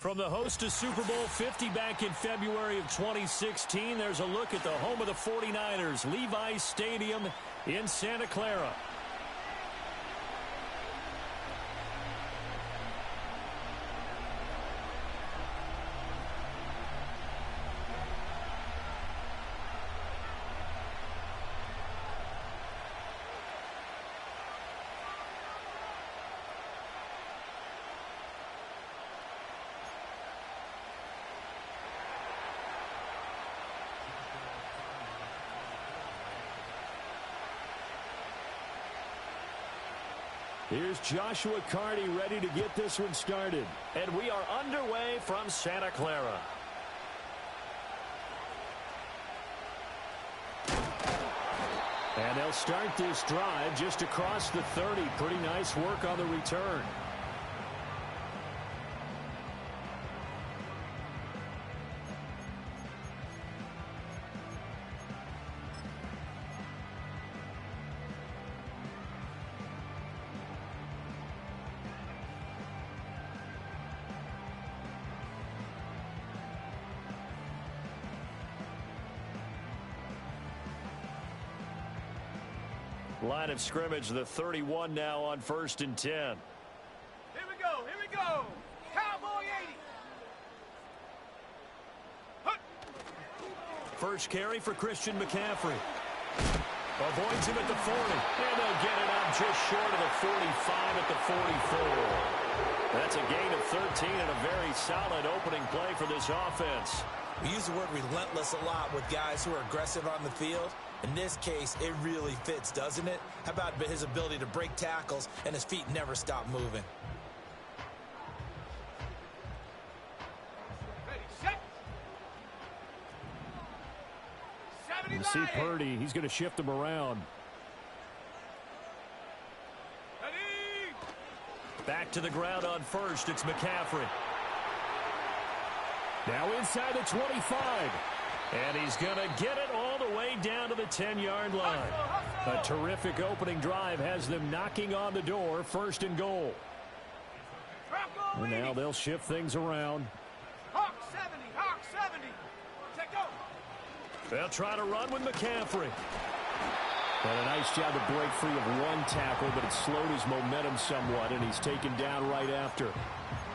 From the host to Super Bowl 50 back in February of 2016, there's a look at the home of the 49ers, Levi's Stadium in Santa Clara. Here's Joshua Carney ready to get this one started. And we are underway from Santa Clara. And they'll start this drive just across the 30. Pretty nice work on the return. Line of scrimmage, the 31 now on 1st and 10. Here we go, here we go. Cowboy 80. First carry for Christian McCaffrey. Avoids him at the 40. And they'll get it up just short of the 45 at the 44. That's a gain of 13 and a very solid opening play for this offense. We use the word relentless a lot with guys who are aggressive on the field. In this case, it really fits, doesn't it? How about his ability to break tackles and his feet never stop moving? Ready, set. You see Purdy, he's going to shift him around. Ready. Back to the ground on first, it's McCaffrey. Now inside the 25. And he's going to get it all the way down to the 10-yard line. A terrific opening drive has them knocking on the door, 1st and goal. And now they'll shift things around. Hawk 70, Hawk 70. Take go. They'll try to run with McCaffrey. And a nice job to break free of one tackle, but it slowed his momentum somewhat, and he's taken down right after.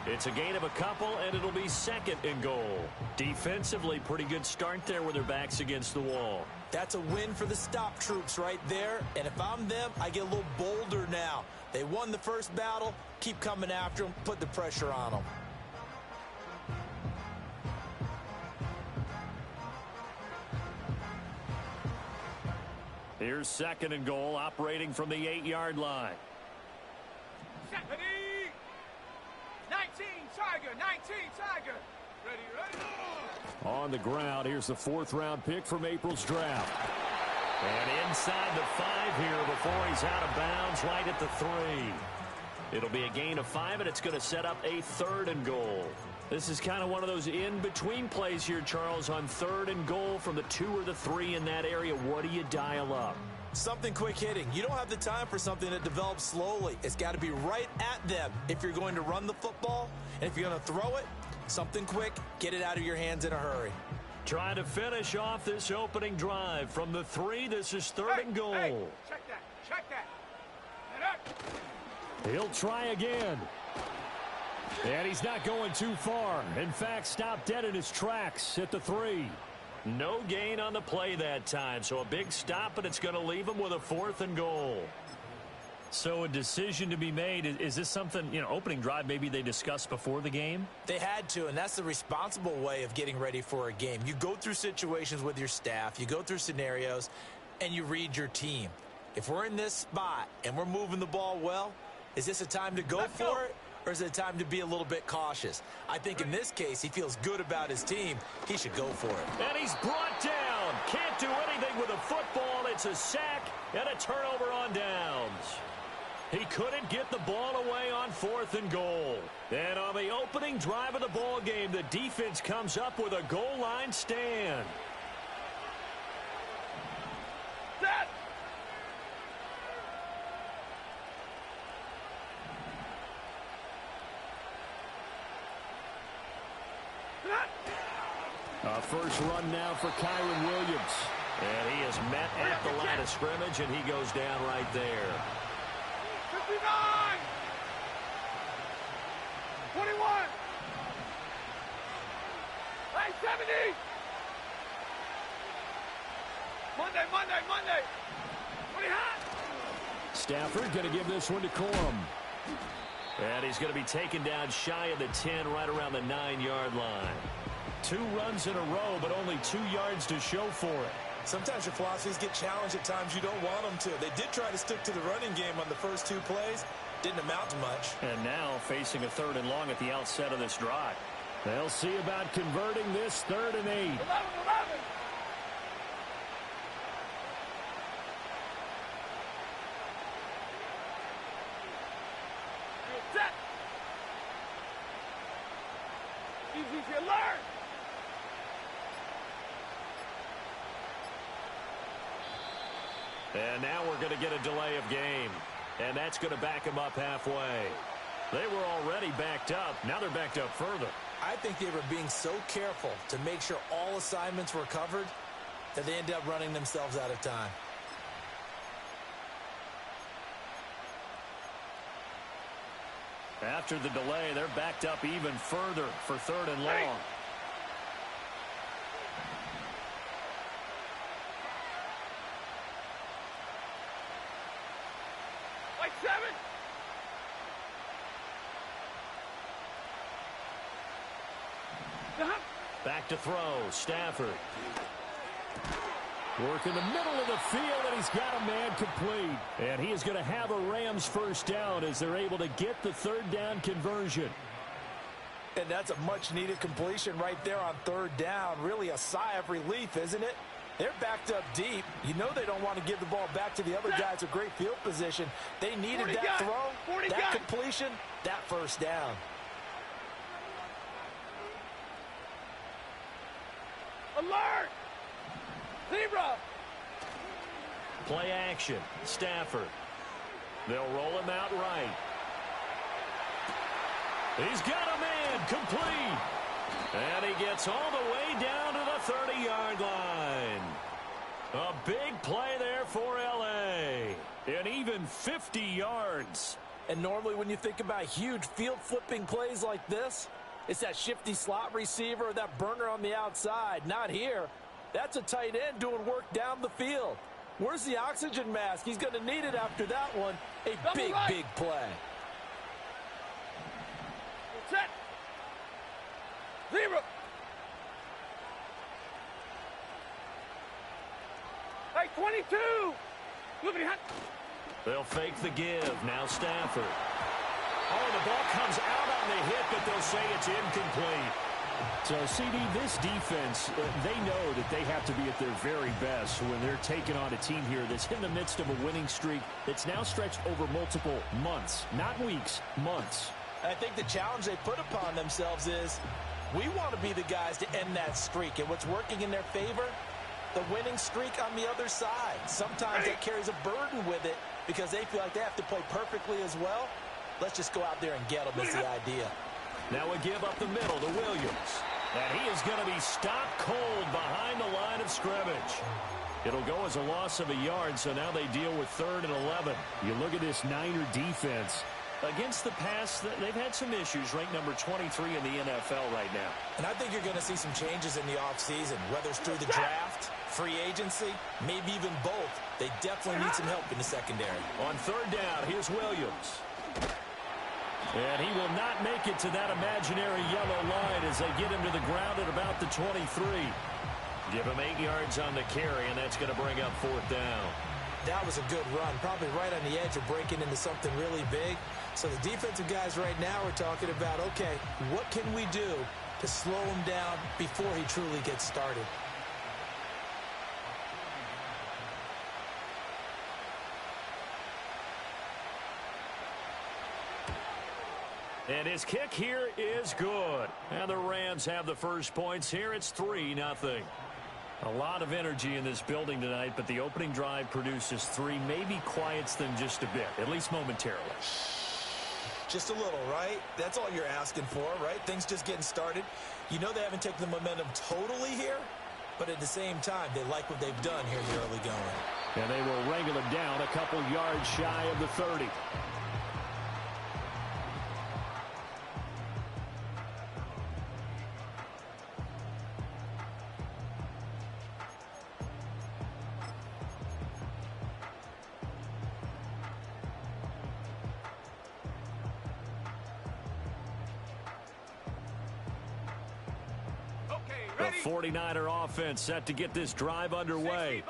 It's a gain of a couple, and it'll be 2nd and goal. Defensively, pretty good start there with their backs against the wall. That's a win for the stop troops right there. And if I'm them, I get a little bolder now. They won the first battle. Keep coming after them. Put the pressure on them. Here's 2nd and goal, operating from the 8-yard line. Set. Ready. 19, Tiger, 19, Tiger. Ready, ready. On the ground, here's the 4th-round pick from April's draft. And inside the 5 here before he's out of bounds, right at the 3. It'll be a gain of 5, and it's going to set up a 3rd and goal. This is kind of one of those in-between plays here, Charles, on 3rd and goal from the 2 or the 3 in that area. What do you dial up? Something quick hitting. You don't have the time for something that develops slowly. It's got to be right at them if you're going to run the football. And if you're going to throw it, something quick, get it out of your hands in a hurry. Trying to finish off this opening drive from the 3. This is 3rd and goal. Hey, check that, check that. He'll try again. And he's not going too far. In fact, stopped dead in his tracks at the 3. No gain on the play that time, so a big stop, and it's going to leave him with a 4th and goal. So a decision to be made. Is this something, opening drive maybe they discussed before the game? They had to, and that's the responsible way of getting ready for a game. You go through situations with your staff, you go through scenarios, and you read your team. If we're in this spot and we're moving the ball well, is this a time to go for it? Or is it time to be a little bit cautious? I think in this case, he feels good about his team. He should go for it. And he's brought down. Can't do anything with a football. It's a sack and a turnover on downs. He couldn't get the ball away on 4th and goal. And on the opening drive of the ball game, the defense comes up with a goal line stand. Set. First run now for Kyren Williams. And he is met at the line of scrimmage, and he goes down right there. 59! 21! Hey, 70! Monday! What do you have? Stafford going to give this one to Corum. And he's going to be taken down shy of the 10, right around the 9-yard line. 2 runs in a row, but only 2 yards to show for it. Sometimes your philosophies get challenged at times you don't want them to. They did try to stick to the running game on the first 2 plays. Didn't amount to much. And now facing a 3rd and long at the outset of this drive. They'll see about converting this 3rd and 8. 11! Set! Easy, alert! And now we're going to get a delay of game. And that's going to back them up halfway. They were already backed up. Now they're backed up further. I think they were being so careful to make sure all assignments were covered that they ended up running themselves out of time. After the delay, they're backed up even further for 3rd and long. Like 7! Back to throw. Stafford. Work in the middle of the field, and he's got a man complete. And he is going to have a Rams first down as they're able to get the 3rd down conversion. And that's a much-needed completion right there on 3rd down. Really a sigh of relief, isn't it? They're backed up deep. You know they don't want to give the ball back to the other guys with great field position. They needed that throw, that completion, that first down. Alert! Zebra! Play action. Stafford. They'll roll him out right. He's got a man complete. And he gets all the way down to the 30-yard line. A big play there for L.A. And even 50 yards. And normally when you think about huge field-flipping plays like this, it's that shifty slot receiver or that burner on the outside. Not here. That's a tight end doing work down the field. Where's the oxygen mask? He's going to need it after that one. A big play. Set! Zebra! Hey, 22! Look at They'll fake the give. Now Stafford. Oh, the ball comes out on the hit, but they'll say it's incomplete. So, CD, this defense, they know that they have to be at their very best when they're taking on a team here that's in the midst of a winning streak that's now stretched over multiple months, not weeks, months. I think the challenge they put upon themselves is we want to be the guys to end that streak. And what's working in their favor? The winning streak on the other side. Sometimes that carries a burden with it because they feel like they have to play perfectly as well. Let's just go out there and get them is the idea. Now a give up the middle to Williams. And he is going to be stopped cold behind the line of scrimmage. It'll go as a loss of a yard, so now they deal with 3rd and 11. You look at this Niner defense. Against the pass, they've had some issues, ranked number 23 in the NFL right now. And I think you're going to see some changes in the offseason, whether it's through the draft, free agency, maybe even both. They definitely need some help in the secondary. On 3rd down, here's Williams. And he will not make it to that imaginary yellow line as they get him to the ground at about the 23. Give him 8 yards on the carry, and that's going to bring up 4th down. That was a good run, probably right on the edge of breaking into something really big. So the defensive guys right now are talking about, okay, what can we do to slow him down before he truly gets started? And his kick here is good. And the Rams have the first points here. It's 3-0. A lot of energy in this building tonight, but the opening drive produces 3, maybe quiets them just a bit, at least momentarily. Just a little, right? That's all you're asking for, right? Things just getting started. You know they haven't taken the momentum totally here, but at the same time, they like what they've done here in the early going. And they will wrangle him down a couple yards shy of the 30. The 49er offense set to get this drive underway.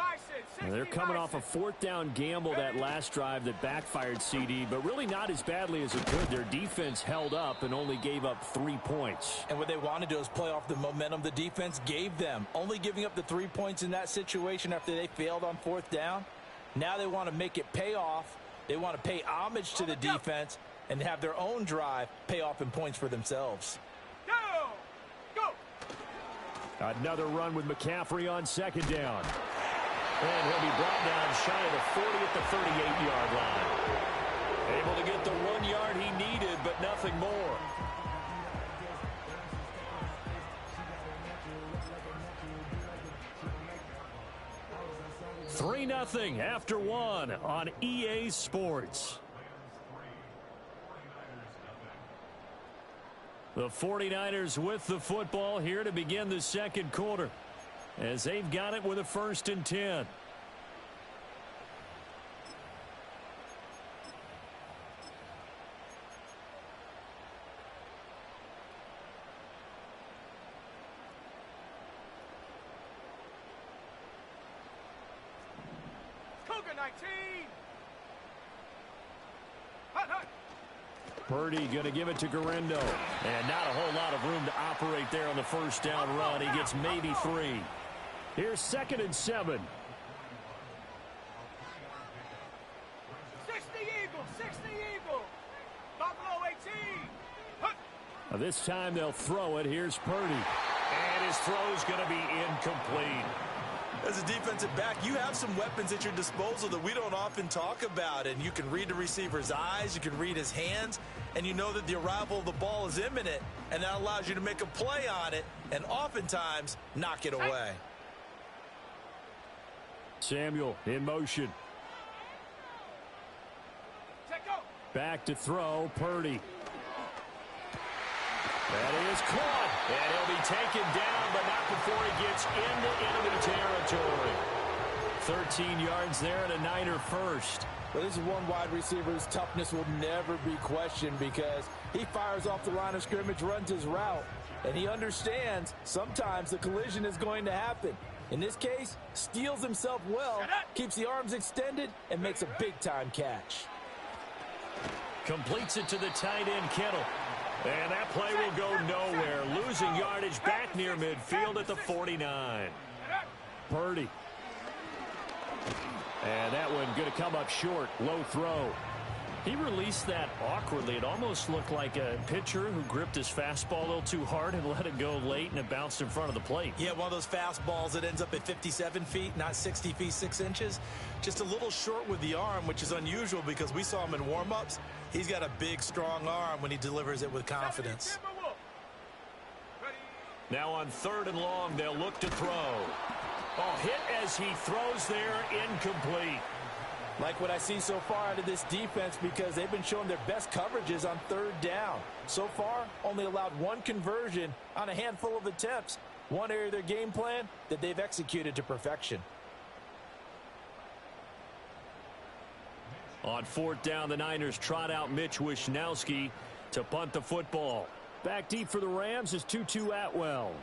They're coming off a fourth down gamble that last drive that backfired, CD, but really not as badly as it could. Their defense held up and only gave up 3 points. And what they want to do is play off the momentum the defense gave them. Only giving up the 3 points in that situation after they failed on fourth down. Now they want to make it pay off. They want to pay homage to the defense and have their own drive pay off in points for themselves. Another run with McCaffrey on second down. And he'll be brought down shy of the 40 at the 38-yard line. Able to get the 1 yard he needed, but nothing more. $3-0 after one on EA Sports. The 49ers with the football here to begin the second quarter, as they've got it with a 1st and 10. Cougar 19. Hut, hut. Purdy going to give it to Guerrero. And not a whole lot of room to operate there on the first down run. He gets maybe 3. Here's 2nd and 7. 60 Eagle, 60 Eagle. Buffalo 18. Hut. This time they'll throw it. Here's Purdy. And his throw's going to be incomplete. As a defensive back, you have some weapons at your disposal that we don't often talk about. And you can read the receiver's eyes, you can read his hands, and you know that the arrival of the ball is imminent, and that allows you to make a play on it and oftentimes knock it away. Samuel in motion. Check out. Back to throw, Purdy. That is caught, and he'll be taken down, but not before he gets into enemy territory. 13 yards there and a Niner first. But this is one wide receiver whose toughness will never be questioned because he fires off the line of scrimmage, runs his route, and he understands sometimes the collision is going to happen. In this case, steals himself well, keeps the arms extended, and makes a big-time catch. Completes it to the tight end, Kittle. And that play will go nowhere. Losing yardage back near midfield at the 49. Purdy. And that one going to come up short. Low throw. He released that awkwardly. It almost looked like a pitcher who gripped his fastball a little too hard and let it go late, and it bounced in front of the plate. Yeah, one of those fastballs that ends up at 57 feet, not 60 feet, 6 inches. Just a little short with the arm, which is unusual because we saw him in warm-ups. He's got a big, strong arm when he delivers it with confidence. Now on 3rd and long, they'll look to throw. Oh, hit as he throws there, incomplete. Like what I see so far out of this defense because they've been showing their best coverages on 3rd down. So far, only allowed 1 conversion on a handful of attempts. One area of their game plan that they've executed to perfection. On 4th down, the Niners trot out Mitch Wishnowsky to punt the football. Back deep for the Rams is Tutu Atwell.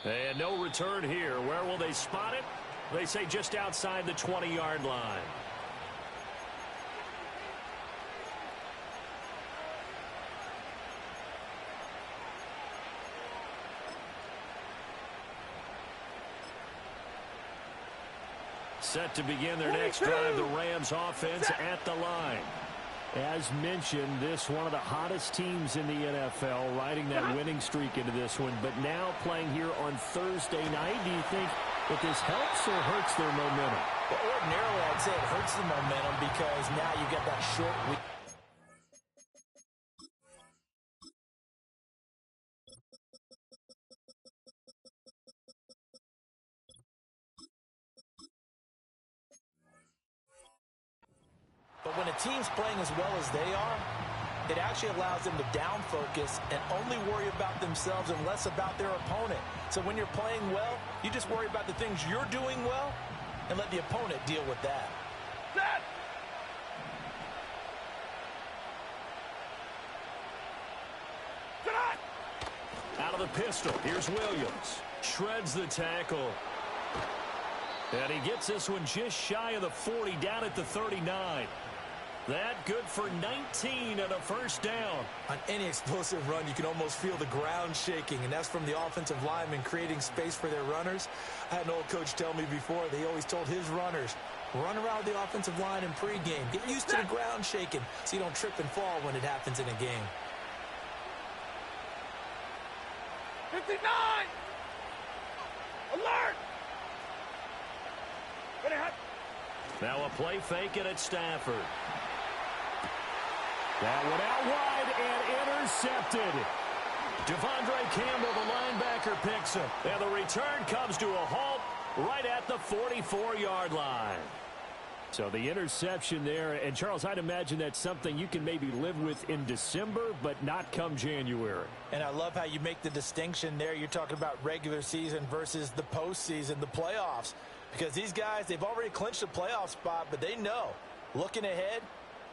And no return here. Where will they spot it? They say just outside the 20-yard line. Set to begin their next drive, the Rams offense at the line. As mentioned, this one of the hottest teams in the NFL, riding that winning streak into this one, but now playing here on Thursday night. Do you think that this helps or hurts their momentum? Well, ordinarily, I'd say it hurts the momentum because now you get that short week. But when a team's playing as well as they are, it actually allows them to down focus and only worry about themselves and less about their opponent. So when you're playing well, you just worry about the things you're doing well and let the opponent deal with that. Set! Out of the pistol, here's Williams. Shreds the tackle. And he gets this one just shy of the 40, down at the 39. That good for 19 and a first down. On any explosive run, you can almost feel the ground shaking, and that's from the offensive linemen creating space for their runners. I had an old coach tell me before, they always told his runners, run around the offensive line in pregame. Get used to the ground shaking so you don't trip and fall when it happens in a game. 59! Alert! Ready, hot. Now a play fake it at Stafford. That one out wide and intercepted. Devondre Campbell, the linebacker, picks him. And the return comes to a halt right at the 44-yard line. So the interception there. And, Charles, I'd imagine that's something you can maybe live with in December, but not come January. And I love how you make the distinction there. You're talking about regular season versus the postseason, the playoffs. Because these guys, they've already clinched a playoff spot, but they know, looking ahead,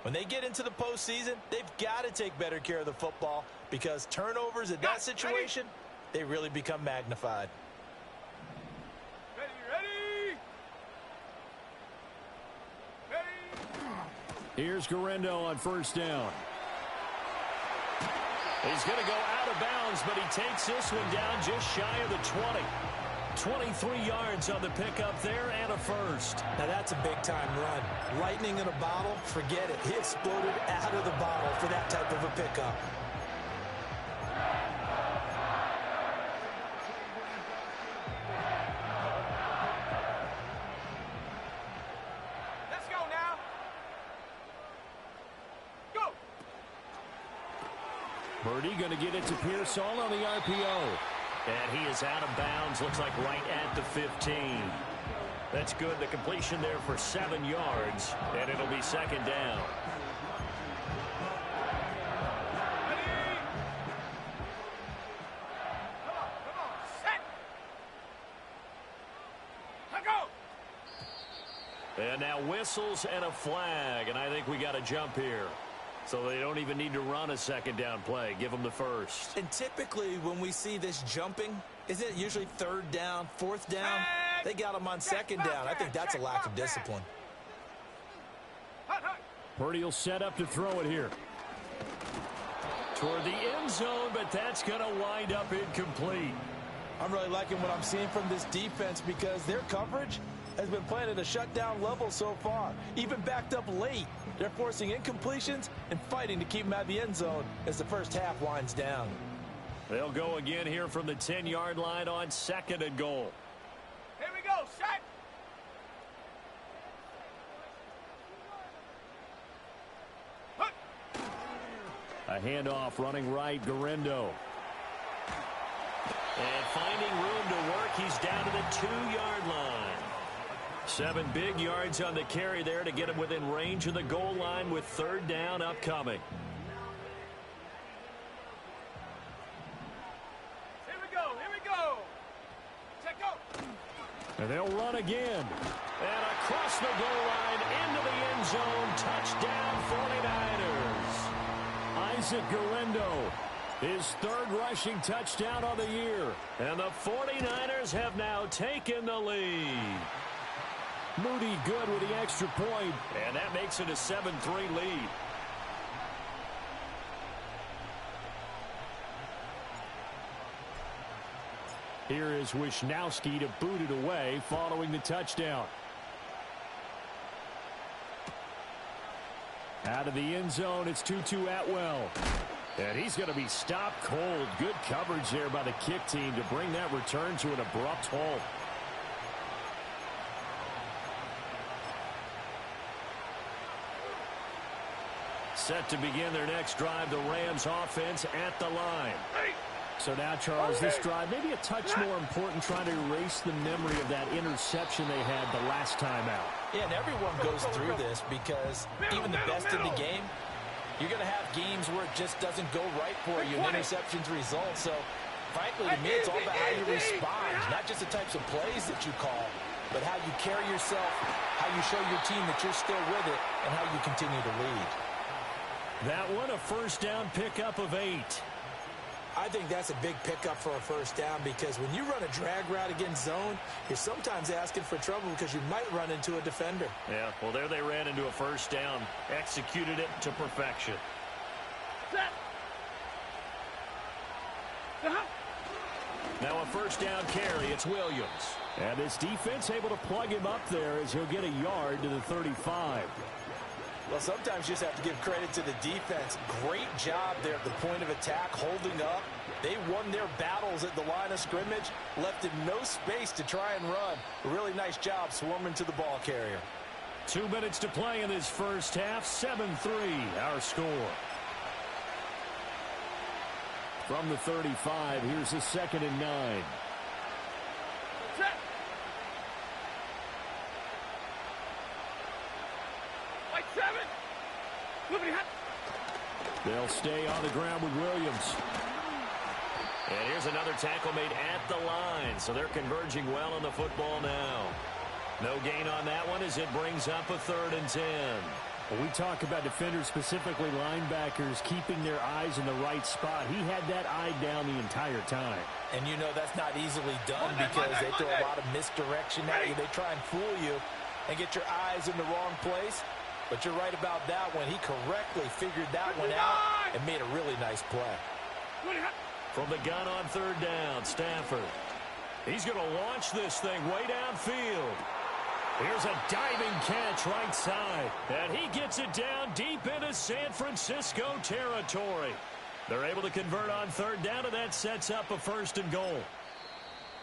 when they get into the postseason, they've got to take better care of the football because turnovers in that situation, they really become magnified. Here's Guerrero on first down. He's going to go out of bounds, but he takes this one down just shy of the 20. 23 yards on the pickup there and a first. Now that's a big-time run. Lightning in a bottle, forget it. He exploded out of the bottle for that type of a pickup. Let's go now. Go. Birdie going to get it to Pearsall on the RPO. And he is out of bounds, looks like right at the 15. That's good. The completion there for 7 yards, and it'll be second down. Ready. Come on. Set. Let go. And now whistles and a flag, and I think we got a jump here. So they don't even need to run a second down play. Give them the first. And typically when we see this jumping, isn't it usually third down, fourth down? They got them on second down. I think that's a lack of discipline. Purdy will set up to throw it here. Toward the end zone, but that's going to wind up incomplete. I'm really liking what I'm seeing from this defense because their coverage has been playing at a shutdown level so far. Even backed up late, they're forcing incompletions and fighting to keep them out of the end zone as the first half winds down. They'll go again here from the 10-yard line on second and goal. Here we go. Set. A handoff running right, Guerrero. And finding room to work, he's down to the 2-yard line. 7 big yards on the carry there to get him within range of the goal line with third down upcoming. Here we go. Here we go. Set go. And they'll run again. And across the goal line into the end zone. Touchdown 49ers. Isaac Guerrero, his third rushing touchdown of the year. And the 49ers have now taken the lead. Moody good with the extra point. And that makes it a 7-3 lead. Here is Wisnowski to boot it away following the touchdown. Out of the end zone, it's Tutu Atwell. And he's going to be stopped cold. Good coverage there by the kick team to bring that return to an abrupt halt. set to begin their next drive. The Rams offense at the line. So now, Charles, this drive maybe a touch more important, trying to erase the memory of that interception they had the last time out. Yeah, and everyone goes through this because even the best in the game, you're going to have games where it just doesn't go right for you and interceptions result. So, frankly, to me, it's all about how you respond, not just the types of plays that you call, but how you carry yourself, how you show your team that you're still with it, and how you continue to lead. That one, a first down pickup of 8. I think that's a big pickup for a first down because when you run a drag route against zone, you're sometimes asking for trouble because you might run into a defender. Yeah, well, there they ran into a first down, executed it to perfection. Now a first down carry, it's Williams. And this defense able to plug him up there as he'll get a yard to the 35. Well, sometimes you just have to give credit to the defense. Great job there at the point of attack, holding up. They won their battles at the line of scrimmage, left him no space to try and run. A really nice job swarming to the ball carrier. 2 minutes to play in this first half. 7-3, our score. From the 35, here's the 2nd and 9. They'll stay on the ground with Williams. And here's another tackle made at the line, so they're converging well on the football now. No gain on that one as it brings up a 3rd and 10. When we talk about defenders, specifically linebackers, keeping their eyes in the right spot, he had that eye down the entire time. And you know that's not easily done because they throw a lot of misdirection at you. They try and fool you and get your eyes in the wrong place. But you're right about that one. He correctly figured that one out and made a really nice play. From the gun on 3rd down, Stafford. He's going to launch this thing way downfield. Here's a diving catch right side. And he gets it down deep into San Francisco territory. They're able to convert on 3rd down, and that sets up a 1st and goal.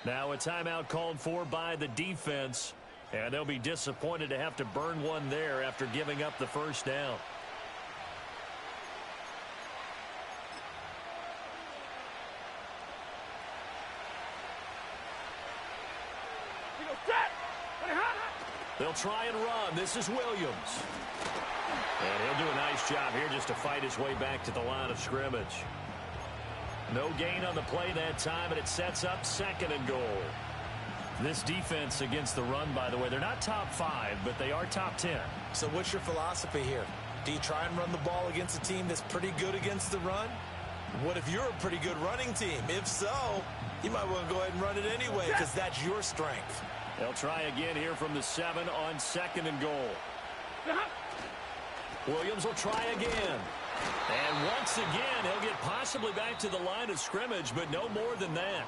Now a timeout called for by the defense. And they'll be disappointed to have to burn one there after giving up the first down. They'll try and run. This is Williams. And he'll do a nice job here just to fight his way back to the line of scrimmage. No gain on the play that time, and it sets up 2nd and goal. This defense against the run, by the way, they're not top 5, but they are top 10. So what's your philosophy here? Do you try and run the ball against a team that's pretty good against the run? What if you're a pretty good running team? If so, you might want to go ahead and run it anyway because that's your strength. They'll try again here from the 7 on 2nd and goal. Williams will try again. And once again, he'll get possibly back to the line of scrimmage, but no more than that.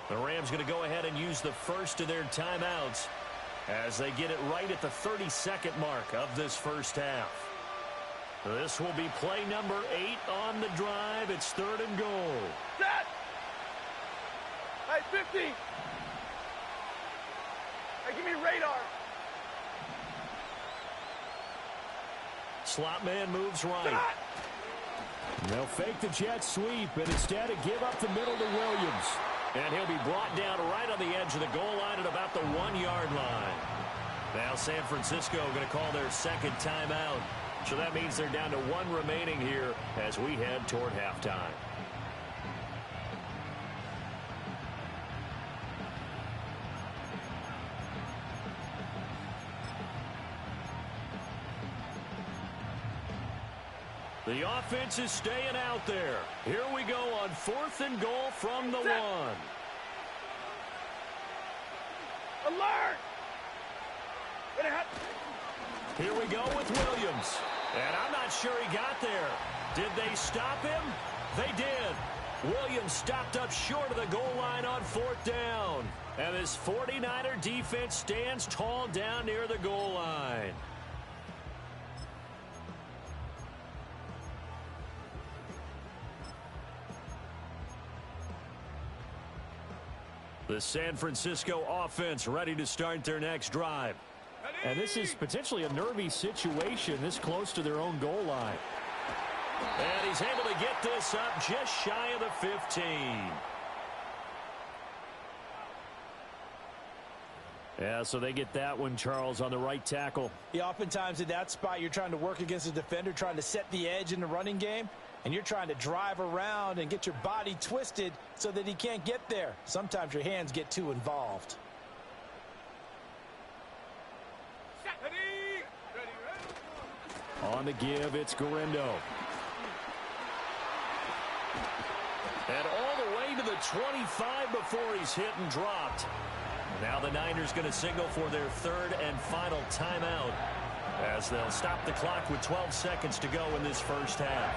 The Rams going to go ahead and use the first of their timeouts as they get it right at the 32nd mark of this first half. This will be play number 8 on the drive. It's 3rd and goal. Set! Hey, 50! Hey, give me radar. Slot man moves right. They'll fake the jet sweep, and instead give up the middle to Williams. And he'll be brought down right on the edge of the goal line at about the 1-yard line. Now San Francisco going to call their 2nd timeout. So that means they're down to 1 remaining here as we head toward halftime. The offense is staying out there. Here we go on 4th and goal from the 1. Alert! Here we go with Williams. And I'm not sure he got there. Did they stop him? They did. Williams stopped up short of the goal line on 4th down. And this 49er defense stands tall down near the goal line. The San Francisco offense ready to start their next drive. And this is potentially a nervy situation this close to their own goal line. And he's able to get this up just shy of the 15. Yeah, so they get that one, Charles, on the right tackle. Yeah, oftentimes in that spot, you're trying to work against a defender, trying to set the edge in the running game, and you're trying to drive around and get your body twisted so that he can't get there. Sometimes your hands get too involved. On the give, it's Garindo. And all the way to the 25 before he's hit and dropped. Now the Niners going to signal for their third and final timeout as they'll stop the clock with 12 seconds to go in this first half.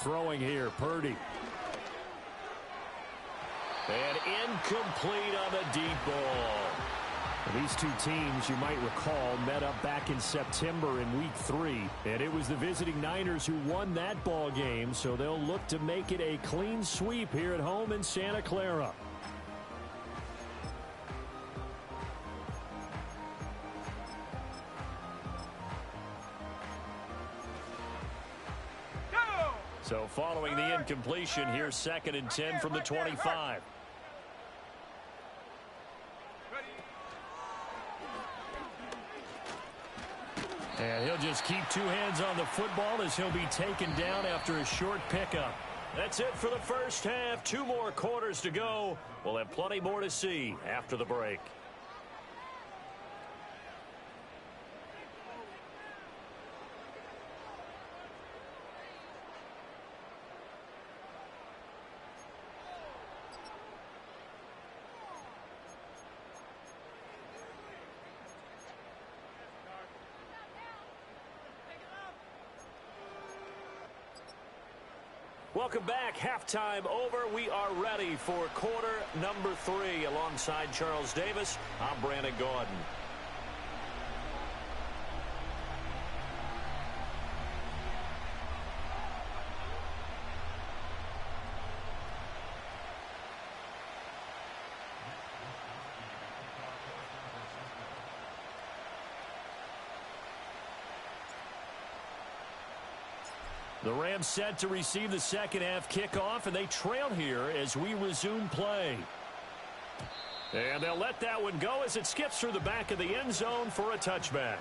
Throwing here, Purdy. And incomplete on the deep ball. These two teams, you might recall, met up back in September in Week 3. And it was the visiting Niners who won that ball game, so they'll look to make it a clean sweep here at home in Santa Clara. So following the incompletion, here's 2nd and 10 from the 25. And he'll just keep two hands on the football as he'll be taken down after a short pickup. That's it for the first half. 2 more quarters to go. We'll have plenty more to see after the break. Welcome back. Halftime over. We are ready for quarter number 3. Alongside Charles Davis, I'm Brandon Gaudin. The Rams set to receive the second half kickoff, and they trail here as we resume play. And they'll let that one go as it skips through the back of the end zone for a touchback.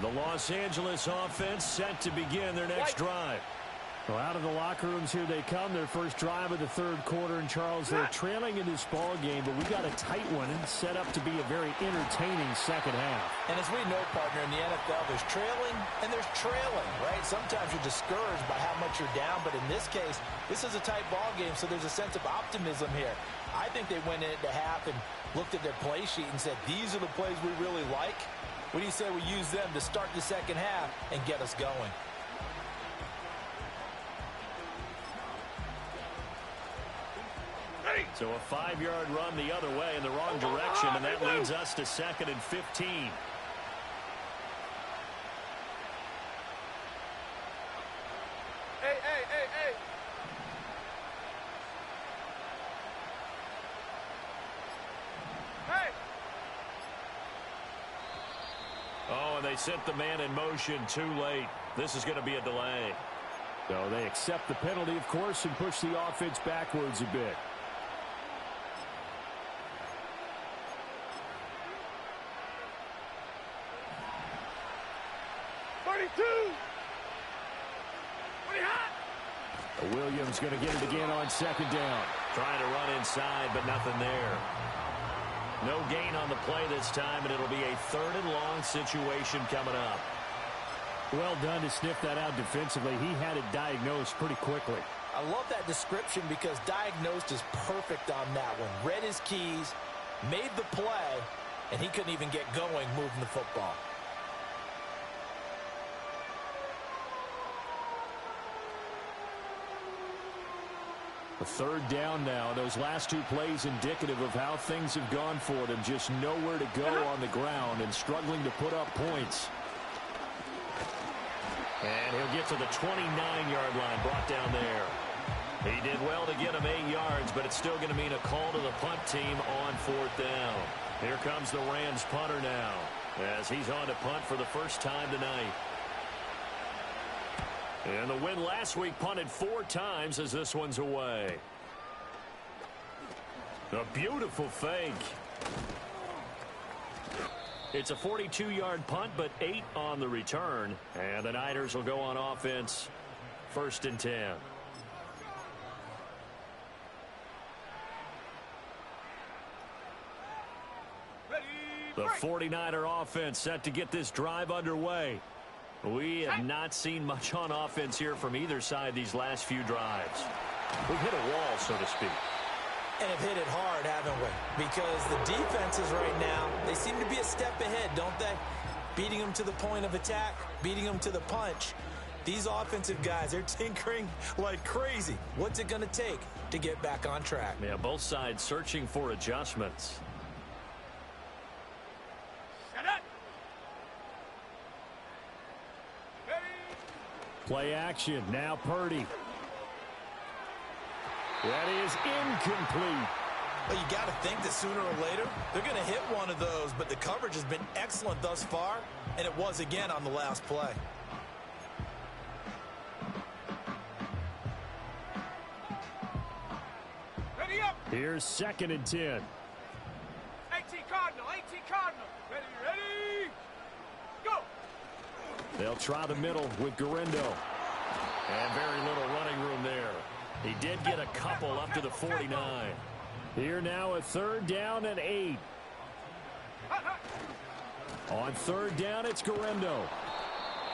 The Los Angeles offense set to begin their next drive. Well, out of the locker rooms here they come, their first drive of the third quarter. And, Charles, they're trailing in this ball game, but we got a tight one and set up to be a very entertaining second half. And as we know, partner, in the NFL, there's trailing and there's trailing, right? Sometimes you're discouraged by how much you're down, but in this case, this is a tight ball game, so there's a sense of optimism here. I think they went into half and looked at their play sheet and said, these are the plays we really like. What do you say we use them to start the second half and get us going? So a 5-yard run the other way in the wrong direction, and that leads us to 2nd and 15. Hey. Oh, and they sent the man in motion too late. This is going to be a delay. So they accept the penalty, of course, and push the offense backwards a bit. Williams going to get it again on second down. Trying to run inside, but nothing there. No gain on the play this time, and it'll be a 3rd and long situation coming up. Well done to sniff that out defensively. He had it diagnosed pretty quickly. I love that description because diagnosed is perfect on that one. Read his keys, made the play, and he couldn't even get going moving the football. A 3rd down now. Those last 2 plays indicative of how things have gone for them. Just nowhere to go on the ground and struggling to put up points. And he'll get to the 29-yard line, brought down there. He did well to get him 8 yards, but it's still going to mean a call to the punt team on 4th down. Here comes the Rams punter now, as he's on to punt for the first time tonight. And the win last week punted 4 times as this one's away. A beautiful fake. It's a 42-yard punt, but 8 on the return. And the Niners will go on offense. 1st and 10. The 49er offense set to get this drive underway. We have not seen much on offense here from either side these last few drives. We've hit a wall, so to speak. And have hit it hard, haven't we? Because the defenses right now, they seem to be a step ahead, don't they? Beating them to the point of attack, beating them to the punch. These offensive guys, they're tinkering like crazy. What's it going to take to get back on track? Yeah, both sides searching for adjustments. Play action. Now Purdy. That is incomplete. Well, you got to think that sooner or later, they're going to hit one of those, but the coverage has been excellent thus far, and it was again on the last play. Ready up. Here's 2nd and 10. 18 Cardinal, ready, go. They'll try the middle with Garindo. And very little running room there. He did get a couple up to the 49. Here now a 3rd down and 8. On 3rd down, it's Garindo.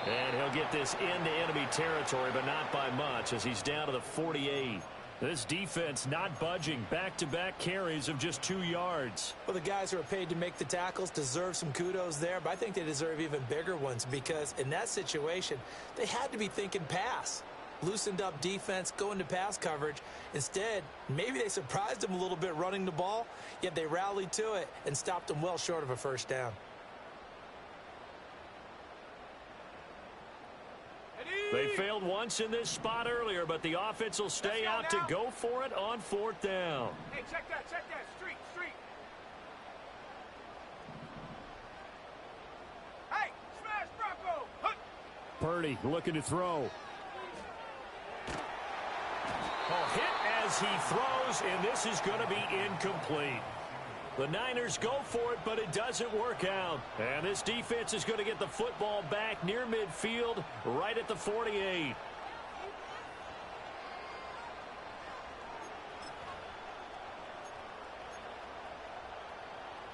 And he'll get this into enemy territory, but not by much as he's down to the 48. This defense not budging. Back-to-back carries of just 2 yards. Well, the guys who are paid to make the tackles deserve some kudos there, but I think they deserve even bigger ones because in that situation, they had to be thinking pass. Loosened up defense, go into pass coverage. Instead, maybe they surprised them a little bit running the ball, yet they rallied to it and stopped them well short of a 1st down. They failed once in this spot earlier, but the offense will stay out to go for it on 4th down. Hey, check that, street. Hey, smash Bronco. Hunt. Purdy looking to throw. Oh, hit as he throws, and this is going to be incomplete. The Niners go for it, but it doesn't work out. And this defense is going to get the football back near midfield, right at the 48.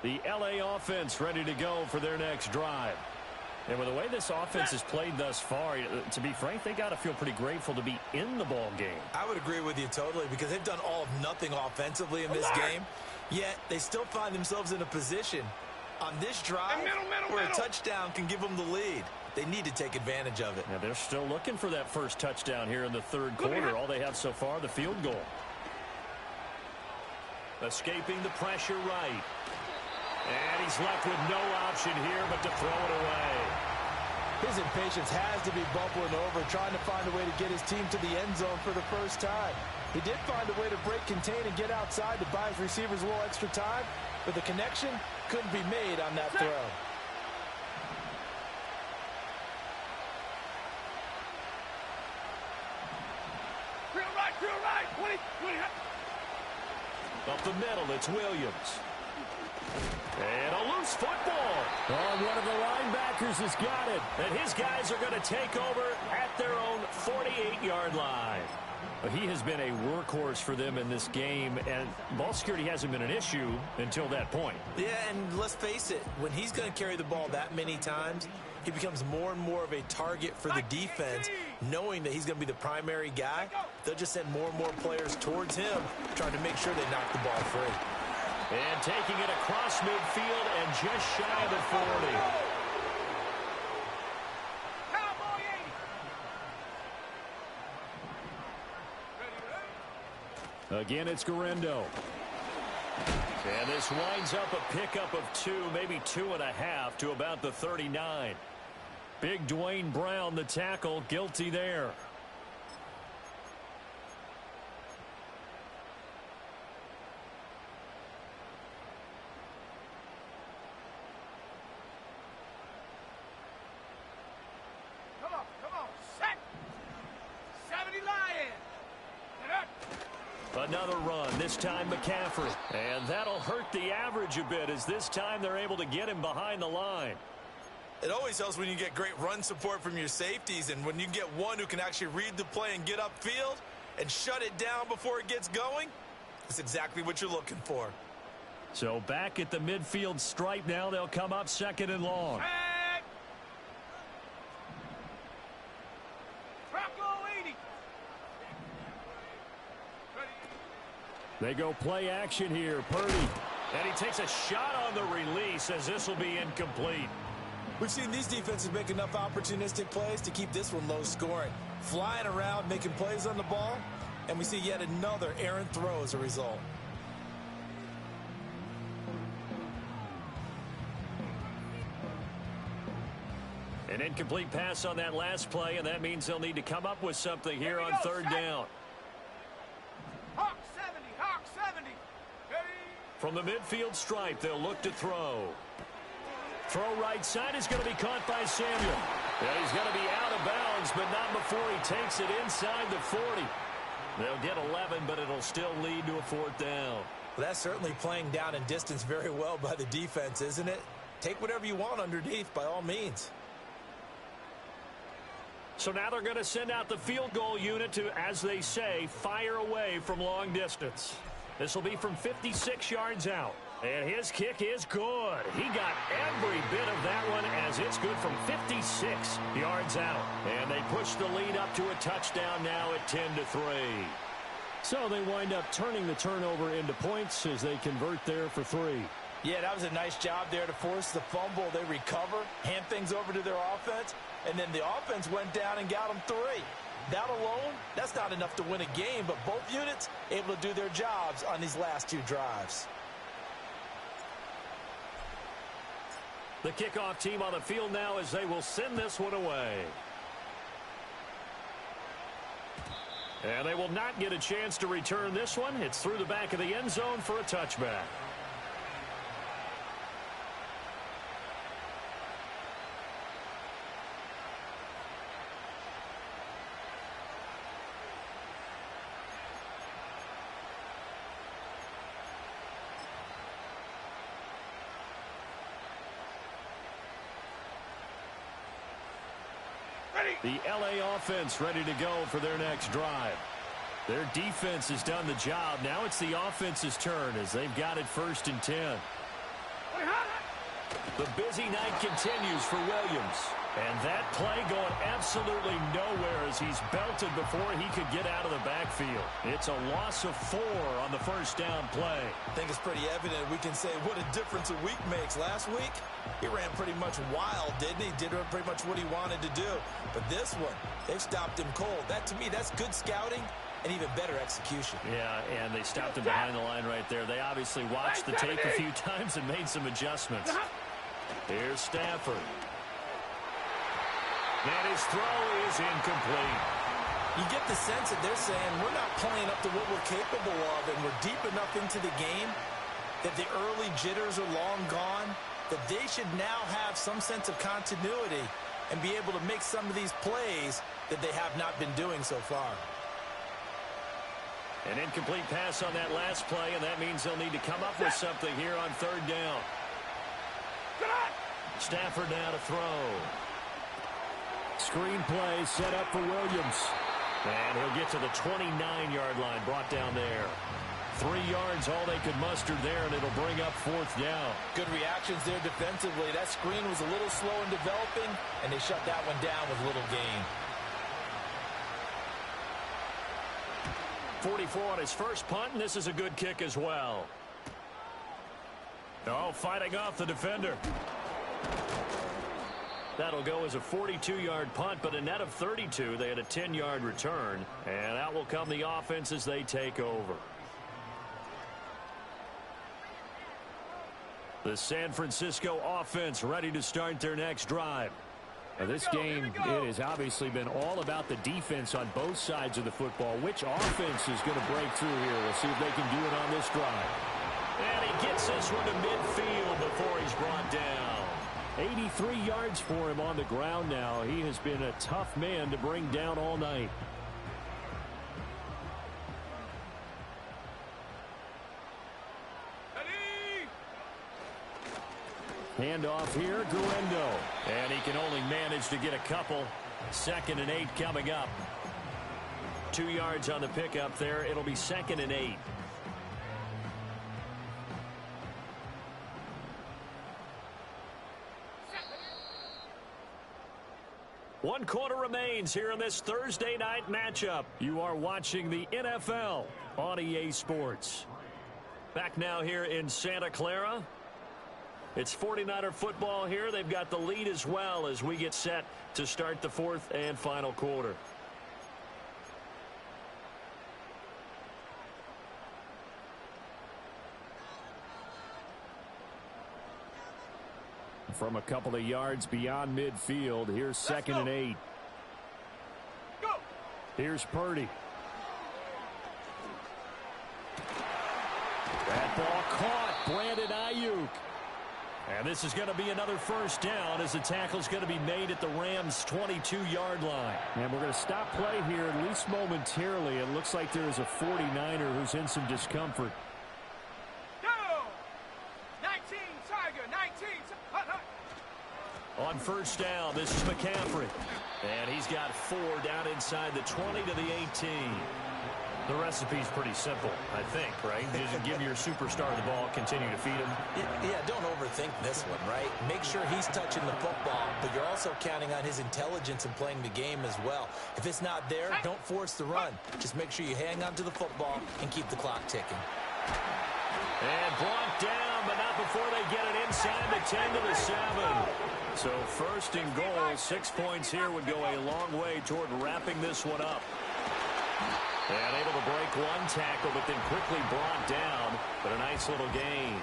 The LA offense ready to go for their next drive. And with the way this offense has played thus far, to be frank, they got to feel pretty grateful to be in the ball game. I would agree with you totally because they've done all of nothing offensively in this game, yet they still find themselves in a position on this drive where a touchdown can give them the lead. They need to take advantage of it. Yeah, they're still looking for that first touchdown here in the 3rd quarter. All they have so far, the field goal. Escaping the pressure right. And he's left with no option here but to throw it away. His impatience has to be bubbling over, trying to find a way to get his team to the end zone for the first time. He did find a way to break, contain, and get outside to buy his receivers a little extra time, but the connection couldn't be made on that throw. Real right. 20. Up the middle, it's Williams. And a loose football. Oh, one of the linebackers has got it. And his guys are going to take over at their own 48-yard line. He has been a workhorse for them in this game, and ball security hasn't been an issue until that point. Yeah, and let's face it, when he's going to carry the ball that many times, he becomes more and more of a target for the defense, knowing that he's going to be the primary guy. They'll just send more and more players towards him, trying to make sure they knock the ball free. And taking it across midfield and just shy of the 40. Again, it's Guerrero. And this winds up a pickup of 2, maybe 2.5 to about the 39. Big Dwayne Brown, the tackle, guilty there. Come on, set. 70 Lion. Get up. Another run, this time McCaffrey. And that'll hurt the average a bit, as this time they're able to get him behind the line. It always helps when you get great run support from your safeties, and when you get one who can actually read the play and get upfield and shut it down before it gets going, that's exactly what you're looking for. So back at the midfield stripe now, they'll come up 2nd and long. Set. Bronco 80. Ready. They go play action here. Purdy. And he takes a shot on the release, as this will be incomplete. We've seen these defenses make enough opportunistic plays to keep this one low scoring. Flying around, making plays on the ball, and we see yet another errant throw as a result. An incomplete pass on that last play, and that means they'll need to come up with something here on 3rd down. Hawk 70, Hawk 70. Ready. From the midfield stripe, they'll look to throw. Throw right side is going to be caught by Samuel. Yeah, he's going to be out of bounds, but not before he takes it inside the 40. They'll get 11, but it'll still lead to a 4th down. Well, that's certainly playing down in distance very well by the defense, isn't it? Take whatever you want underneath, by all means. So now they're going to send out the field goal unit to, as they say, fire away from long distance. This will be from 56 yards out. And his kick is good. He got every bit of that one, as it's good from 56 yards out. And they push the lead up to a touchdown now at 10-3. So they wind up turning the turnover into points as they convert there for 3. Yeah, that was a nice job there to force the fumble. They recover, hand things over to their offense, and then the offense went down and got them 3. That alone, that's not enough to win a game, but both units able to do their jobs on these last 2 drives. The kickoff team on the field now, as they will send this one away. And they will not get a chance to return this one. It's through the back of the end zone for a touchback. The LA offense ready to go for their next drive. Their defense has done the job. Now it's the offense's turn as they've got it 1st and 10. The busy night continues for Williams. And that play going absolutely nowhere as he's belted before he could get out of the backfield. It's a loss of 4 on the 1st down play. I think it's pretty evident we can say what a difference a week makes. Last week, he ran pretty much wild, didn't he? Did pretty much what he wanted to do. But this one, they've stopped him cold. That, to me, that's good scouting and even better execution. Yeah, and they stopped him behind the line right there. They obviously watched the tape a few times and made some adjustments. Here's Stafford. And his throw is incomplete. You get the sense that they're saying we're not playing up to what we're capable of, and we're deep enough into the game that the early jitters are long gone, that they should now have some sense of continuity and be able to make some of these plays that they have not been doing so far. An incomplete pass on that last play, and that means they'll need to come up with something here on 3rd down. Stafford now to throw. Screen play set up for Williams. And he'll get to the 29-yard line, brought down there. 3 yards, all they could muster there, and it'll bring up 4th down. Good reactions there defensively. That screen was a little slow in developing, and they shut that one down with little gain. 44 on his first punt, and this is a good kick as well. Oh, fighting off the defender. That'll go as a 42-yard punt, but a net of 32. They had a 10-yard return, and out will come the offense as they take over. The San Francisco offense ready to start their next drive. Now, this game, it has obviously been all about the defense on both sides of the football. Which offense is going to break through here? We'll see if they can do it on this drive. And he gets this one to midfield before he's brought down. 83 yards for him on the ground now. He has been a tough man to bring down all night. Handoff here, Guendo. And he can only manage to get a couple. 2nd and 8 coming up. 2 yards on the pickup there. It'll be 2nd and 8. One quarter remains here in this Thursday night matchup. You are watching the NFL on EA Sports. Back now here in Santa Clara. It's 49er football here. They've got the lead as well as we get set to start the 4th and final quarter. From a couple of yards beyond midfield, here's 2nd and 8. Go. Here's Purdy. That ball caught. Brandon Ayuk. And this is going to be another 1st down as the tackle's going to be made at the Rams' 22-yard line. And we're going to stop play here, at least momentarily. It looks like there is a 49er who's in some discomfort. Go. 19, Tiger, 19. On 1st down, this is McCaffrey. And he's got 4 down inside the 20 to the 18. The recipe's pretty simple, I think, right? You just give your superstar the ball, continue to feed him. Yeah, don't overthink this one, right? Make sure he's touching the football, but you're also counting on his intelligence in playing the game as well. If it's not there, don't force the run. Just make sure you hang on to the football and keep the clock ticking. And brought down, but not before they get it inside the 10 to the 7. So 1st and goal, 6 points here would go a long way toward wrapping this one up. And able to break one tackle, but then quickly brought down. But a nice little gain.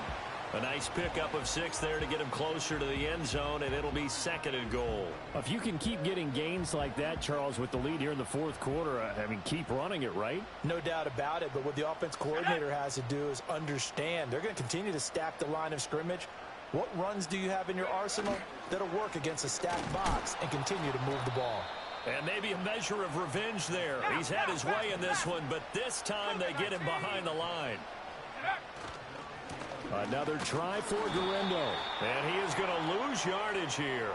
A nice pickup of 6 there to get him closer to the end zone, and it'll be 2nd and goal. If you can keep getting gains like that, Charles, with the lead here in the 4th quarter, I mean, keep running it, right? No doubt about it, but what the offense coordinator has to do is understand. They're going to continue to stack the line of scrimmage. What runs do you have in your arsenal that'll work against a stacked box and continue to move the ball? And maybe a measure of revenge there. He's had his way in this one, but this time they get him behind the line. Another try for Guendo. And he is going to lose yardage here.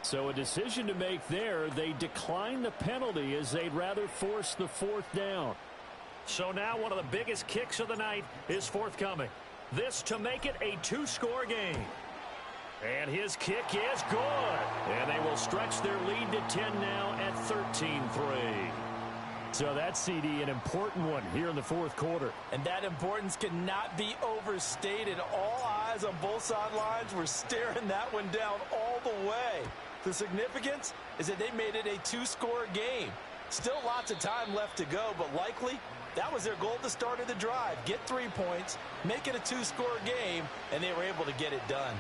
So a decision to make there. They decline the penalty as they'd rather force the 4th down. So now one of the biggest kicks of the night is forthcoming. This to make it a 2-score game. And his kick is good. And they will stretch their lead to 10 now at 13-3. So that's, CD, an important one here in the 4th quarter. And that importance cannot be overstated. All eyes on both sidelines were staring that one down all the way. The significance is that they made it a 2-score game. Still lots of time left to go, but likely that was their goal at the start of the drive. Get 3 points, make it a 2-score game, and they were able to get it done.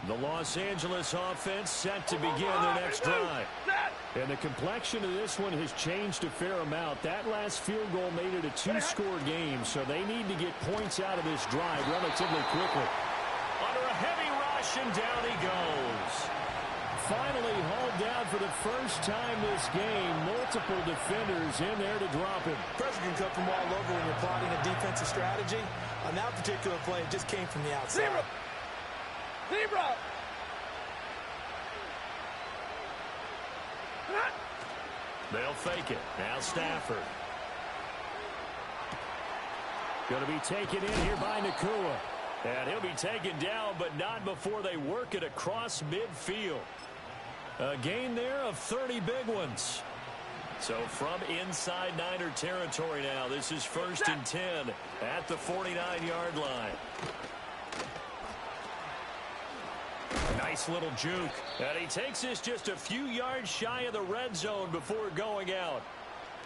The Los Angeles offense set to begin their next drive. And the complexion of this one has changed a fair amount. That last field goal made it a 2-score game, so they need to get points out of this drive relatively quickly. Under a heavy rush, and down he goes. finally hauled down for the first time this game. Multiple defenders in there to drop him. Pressure can come from all over when you're plotting a defensive strategy. On that particular play, it just came from the outside. Zebra! Zebra! They'll fake it. Now Stafford. Going to be taken in here by Nacua. And he'll be taken down, but not before they work it across midfield. A gain there of 30 big ones. So from inside Niner territory now, this is 1st and 10 at the 49-yard line. Nice little juke. And he takes this just a few yards shy of the red zone before going out.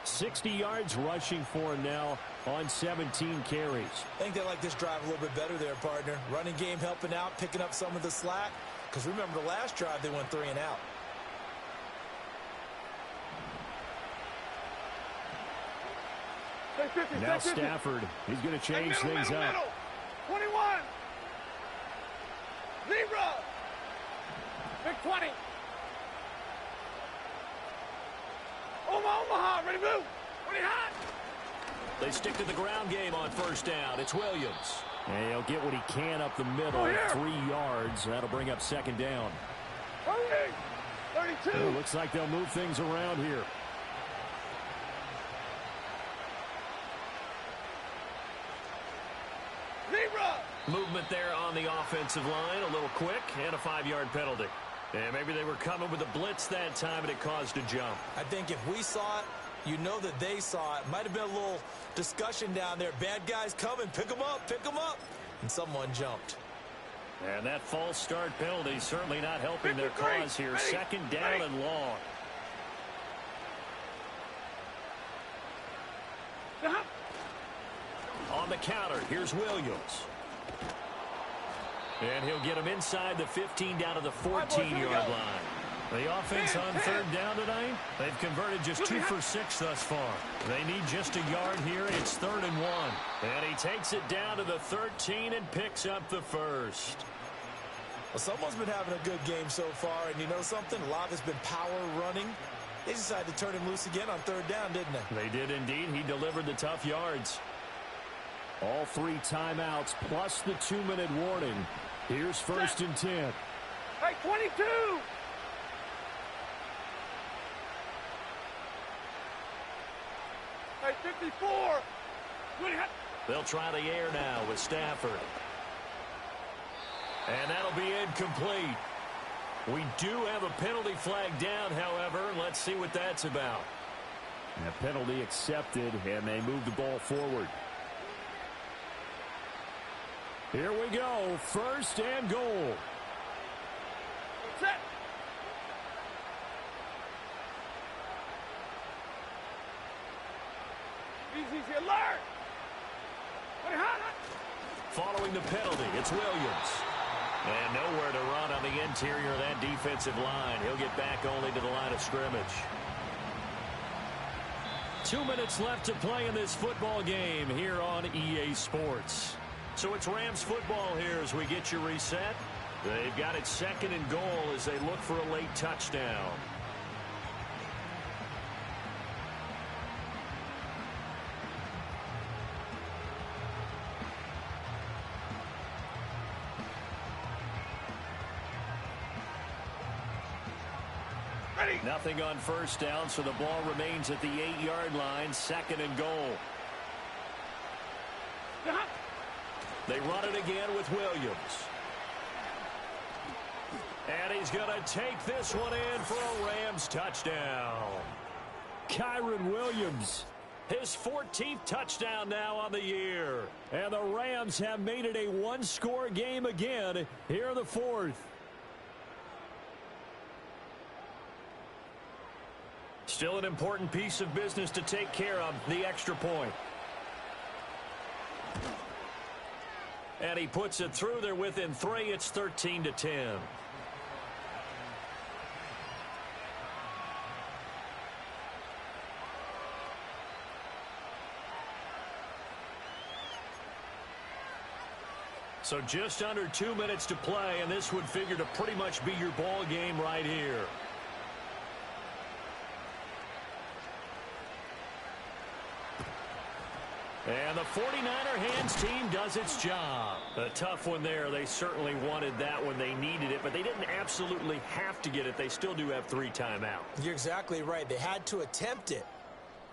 60 yards rushing for him now on 17 carries. I think they like this drive a little bit better there, partner. Running game helping out, picking up some of the slack. Because remember the last drive, they went 3 and out. Now Stafford, he's going to change things up. 21. Zebra. Big 20. Omaha, ready to move. Ready hot. They stick to the ground game on 1st down. It's Williams. And he'll get what he can up the middle, 3 yards. That'll bring up 2nd down. 32. It looks like they'll move things around here. Zebra. Movement there on the offensive line, a little quick, and a 5-yard penalty. And maybe they were coming with a blitz that time, and it caused a jump. I think if we saw it, you know that they saw it. Might have been a little discussion down there. Bad guys coming. Pick them up. Pick them up. And someone jumped. And that false start penalty certainly not helping their cause here. 2nd down and long. On the counter, here's Williams. And he'll get him inside the 15 down to the 14-yard line. The offense on 3rd down tonight, they've converted just 2 for 6 thus far. They need just a yard here. It's 3rd and 1. And he takes it down to the 13 and picks up the 1st. Well, someone's been having a good game so far, and you know something? A lot has been power running. They decided to turn him loose again on 3rd down, didn't they? They did indeed. He delivered the tough yards. All 3 timeouts plus the 2-minute warning. Here's 1st and 10. Hey, 22. Hey, 54. They'll try the air now with Stafford. And that'll be incomplete. We do have a penalty flag down, however. Let's see what that's about. And a penalty accepted, and they move the ball forward. Here we go. 1st and goal. Set. Easy alert. Following the penalty, it's Williams. And nowhere to run on the interior of that defensive line. He'll get back only to the line of scrimmage. 2 minutes left to play in this football game here on EA Sports. So it's Rams football here as we get you reset. They've got it 2nd and goal as they look for a late touchdown. Nothing on 1st down, so the ball remains at the 8-yard line, 2nd and goal. They run it again with Williams. And he's going to take this one in for a Rams touchdown. Kyren Williams. His 14th touchdown now on the year. And the Rams have made it a 1-score game again here in the 4th. Still an important piece of business to take care of, the extra point. And he puts it through there within 3. It's 13-10. So just under 2 minutes to play, and this would figure to pretty much be your ball game right here. And the 49er hands team does its job. A tough one there. They certainly wanted that when they needed it, but they didn't absolutely have to get it. They still do have 3 timeouts. You're exactly right. They had to attempt it.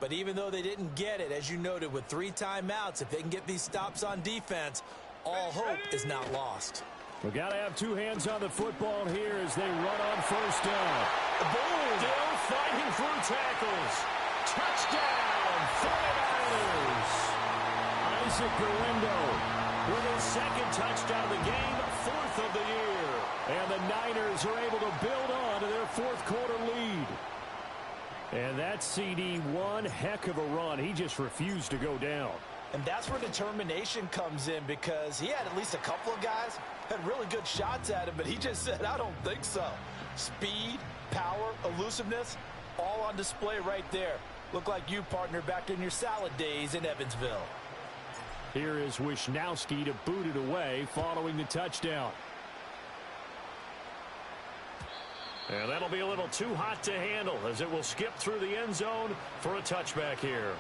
But even though they didn't get it, as you noted, with 3 timeouts, if they can get these stops on defense, all hope is not lost. We've got to have 2 hands on the football here as they run on first down. Boom! Still fighting through tackles. Touchdown, 49ers! Isaac Guerendo with his 2nd touchdown of the game, 4th of the year. And the Niners are able to build on to their 4th quarter lead. And that CD, one heck of a run. He just refused to go down. And that's where determination comes in, because he had at least a couple of guys had really good shots at him, but he just said, I don't think so. Speed, power, elusiveness, all on display right there. Look like you, partner, back in your salad days in Evansville. Here is Wisnowski to boot it away following the touchdown. And that'll be a little too hot to handle as it will skip through the end zone for a touchback here.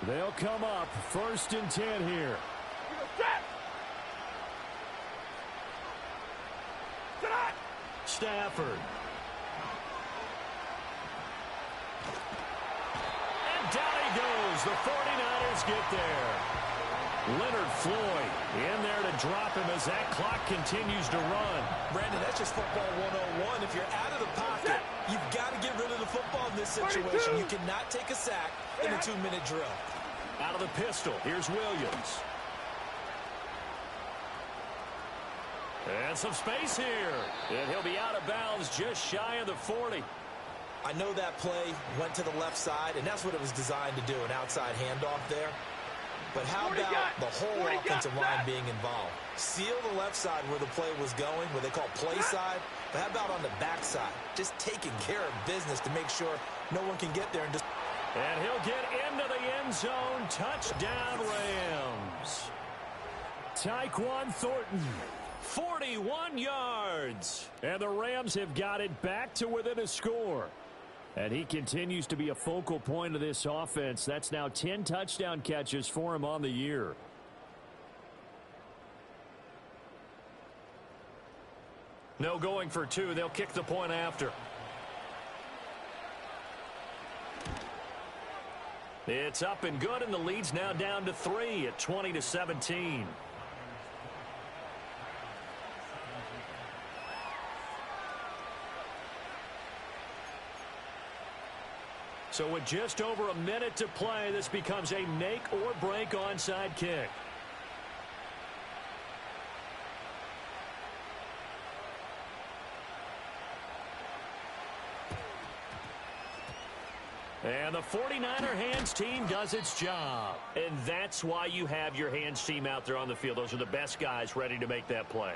They'll come up 1st and 10 here. Stafford. And down he goes. The 49ers get there. Leonard Floyd in there to drop him as that clock continues to run. Brandon, that's just football 101. If you're out of the pocket, you've got to get rid of the football in this situation. You cannot take a sack in a 2-minute drill. Out of the pistol, here's Williams. And some space here. And he'll be out of bounds just shy of the 40. I know that play went to the left side, and that's what it was designed to do, an outside handoff there. But how about the whole offensive line being involved? Seal the left side where the play was going, what they call play side. But how about on the back side? Just taking care of business to make sure no one can get there and just... And he'll get into the end zone. Touchdown, Rams. Tyquan Thornton. 41 yards. And the Rams have got it back to within a score. And he continues to be a focal point of this offense. That's now 10 touchdown catches for him on the year. No going for 2. They'll kick the point after. It's up and good, and the lead's now down to 3 at 20-17. So with just over a minute to play, this becomes a make or break onside kick. And the 49er hands team does its job. And that's why you have your hands team out there on the field. Those are the best guys ready to make that play.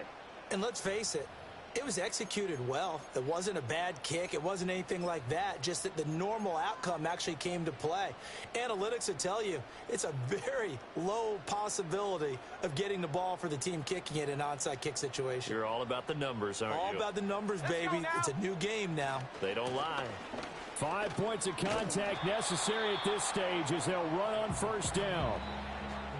And let's face it, it was executed well. It wasn't a bad kick. It wasn't anything like that. Just that the normal outcome actually came to play. Analytics would tell you it's a very low possibility of getting the ball for the team kicking it in an onside kick situation. You're all about the numbers, aren't you? All about the numbers, baby. It's a new game now. They don't lie. 5 points of contact necessary at this stage as they'll run on first down.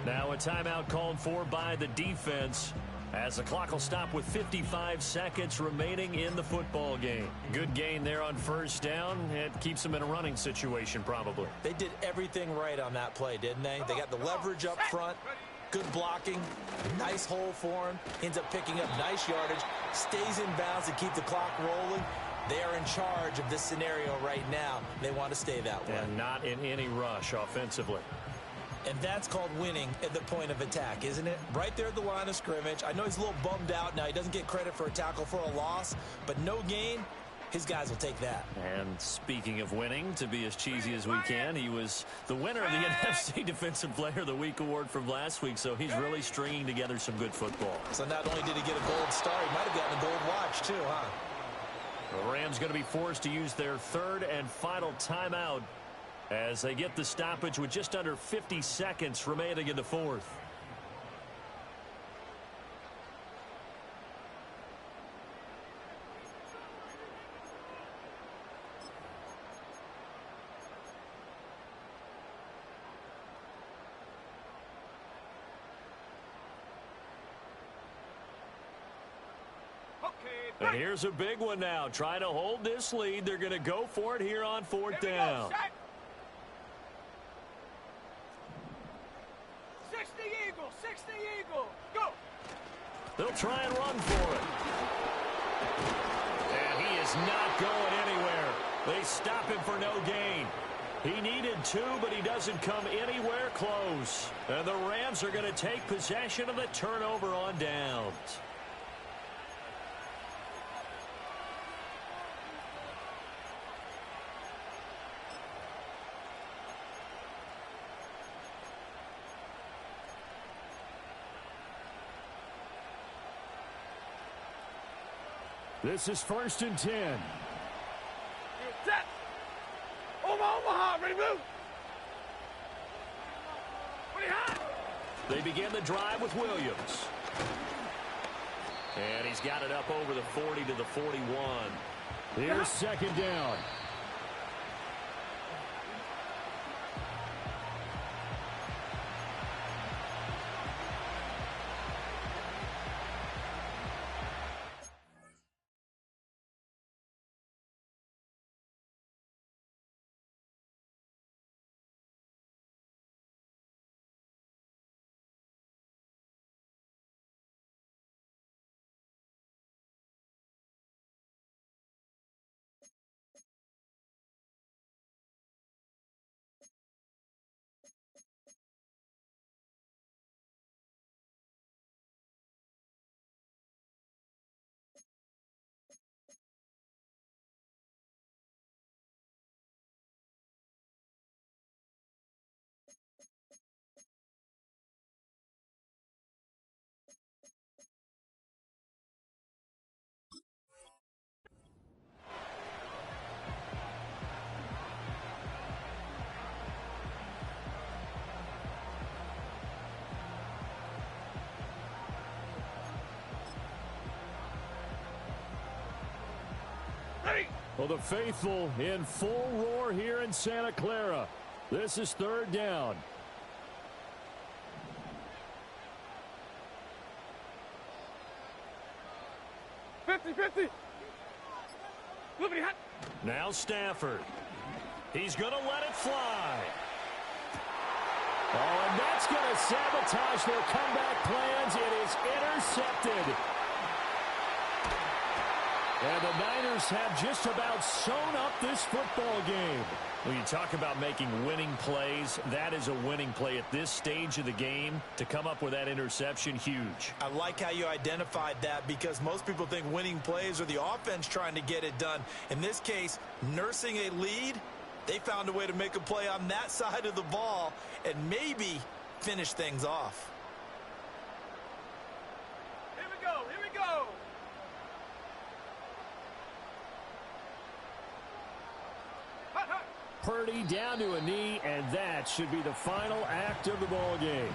Now a timeout called for by the defense as the clock will stop with 55 seconds remaining in the football game. Good gain there on first down. It keeps them in a running situation probably. They did everything right on that play, didn't they? They got the leverage up front, good blocking, nice hole for him, ends up picking up nice yardage, stays in bounds to keep the clock rolling. They are in charge of this scenario right now. They want to stay that way. And not in any rush offensively. And that's called winning at the point of attack, isn't it? Right there at the line of scrimmage. I know he's a little bummed out now. He doesn't get credit for a tackle for a loss, but no gain his guys will take that. And speaking of winning, to be as cheesy as we can, he was the winner of the NFC Defensive Player of the Week award from last week, so he's really stringing together some good football. So not only did he get a gold star, he might have gotten a gold watch too, huh? The Rams going to be forced to use their third and final timeout as they get the stoppage with just under 50 seconds remaining in the fourth. And here's a big one now. Trying to hold this lead. They're going to go for it here on fourth down. 60 Eagle, 60 Eagle, go! They'll try and run for it. And he is not going anywhere. They stop him for no gain. He needed two, but he doesn't come anywhere close. And the Rams are going to take possession of the turnover on downs. This is 1st and 10. You're set. Omaha, ready to move. Pretty hot. They begin the drive with Williams. And he's got it up over the 40 to the 41. Here's second down. Well, the faithful in full roar here in Santa Clara. This is third down. Now Stafford. He's going to let it fly. Oh, and that's going to sabotage their comeback plans. It is intercepted. And the Niners have just about sewn up this football game. When you talk about making winning plays, that is a winning play at this stage of the game. To come up with that interception, huge. I like how you identified that, because most people think winning plays are the offense trying to get it done. In this case, nursing a lead, they found a way to make a play on that side of the ball and maybe finish things off. Here we go, here we go. Hot, hot. Purdy down to a knee, and that should be the final act of the ball game.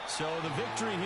So the victory here.